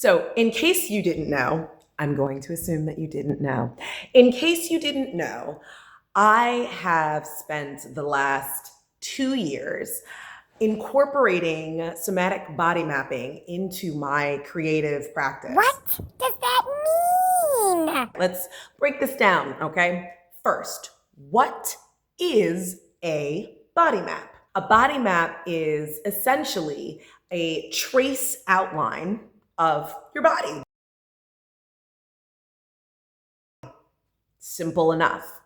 So, in case you didn't know, I'm going to assume that you didn't know. In case you didn't know, I have spent the last 2 years incorporating somatic body mapping into my creative practice. What does that mean? Let's break this down, okay? First, what is a body map? A body map is essentially a trace outline of your body. Simple enough.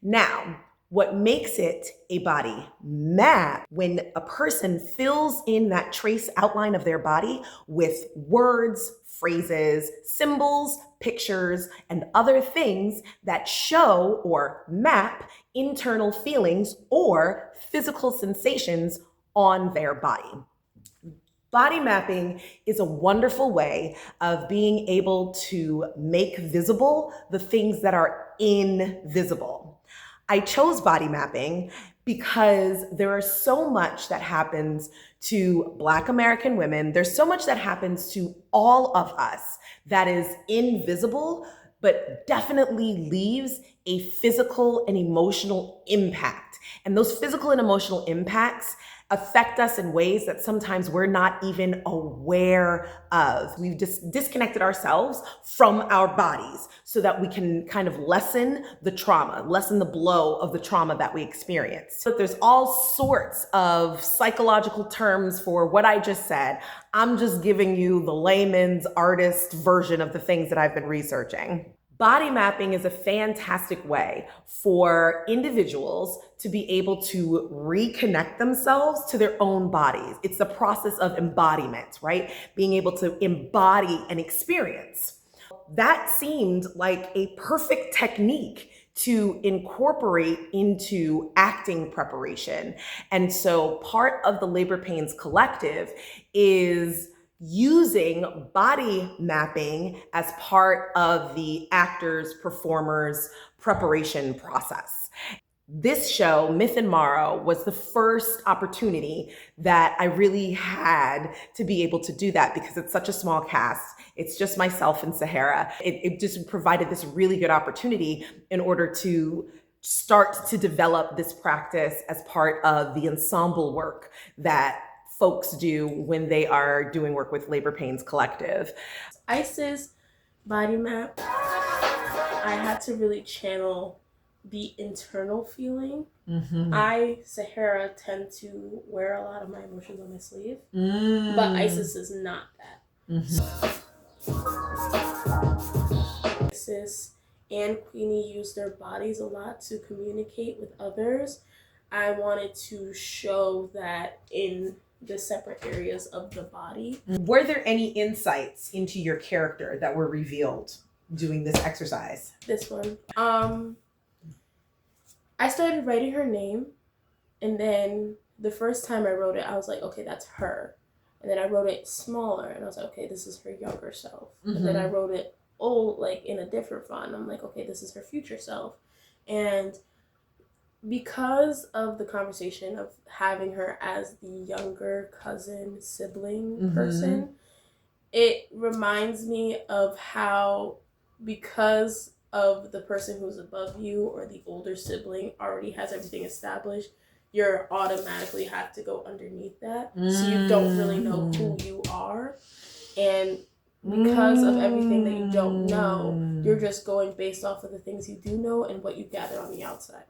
Now, what makes it a body map, when a person fills in that trace outline of their body with words, phrases, symbols, pictures, and other things that show or map internal feelings or physical sensations on their body. Body mapping is a wonderful way of being able to make visible the things that are invisible. I chose body mapping because there is so much that happens to Black American women. There's so much that happens to all of us that is invisible, but definitely leaves a physical and emotional impact. And those physical and emotional impacts affect us in ways that sometimes we're not even aware of. We've just disconnected ourselves from our bodies so that we can kind of lessen the trauma, lessen the blow of the trauma that we experience. But there's all sorts of psychological terms for what I just said. I'm just giving you the layman's artist version of the things that I've been researching. Body mapping is a fantastic way for individuals to be able to reconnect themselves to their own bodies. It's the process of embodiment, right? Being able to embody an experience. That seemed like a perfect technique to incorporate into acting preparation. And so part of the Labor Pains Collective is using body mapping as part of the actors, performers' preparation process. This show, Myth and Morrow, was the first opportunity that I really had to be able to do that because it's such a small cast. It's just myself and Sahara. It just provided this really good opportunity in order to start to develop this practice as part of the ensemble work that folks do when they are doing work with Labor Pains Collective. Isis body map, I had to really channel the internal feeling. I, Sahara, tend to wear a lot of my emotions on my sleeve, but Isis is not that. Isis and Queenie use their bodies a lot to communicate with others. I wanted to show that in the separate areas of the body. Were there any insights into your character that were revealed doing this exercise? This one. I started writing her name, and then the first time I wrote it, I was like, okay, that's her. And then I wrote it smaller, and I was like, okay, this is her younger self. And then I wrote it old, like in a different font. I'm like, okay, this is her future self. And because of the conversation of having her as the younger cousin, sibling person, it reminds me of how, because of the person who's above you or the older sibling already has everything established, you automatically have to go underneath that. So you don't really know who you are. And because of everything that you don't know, you're just going based off of the things you do know and what you gather on the outside.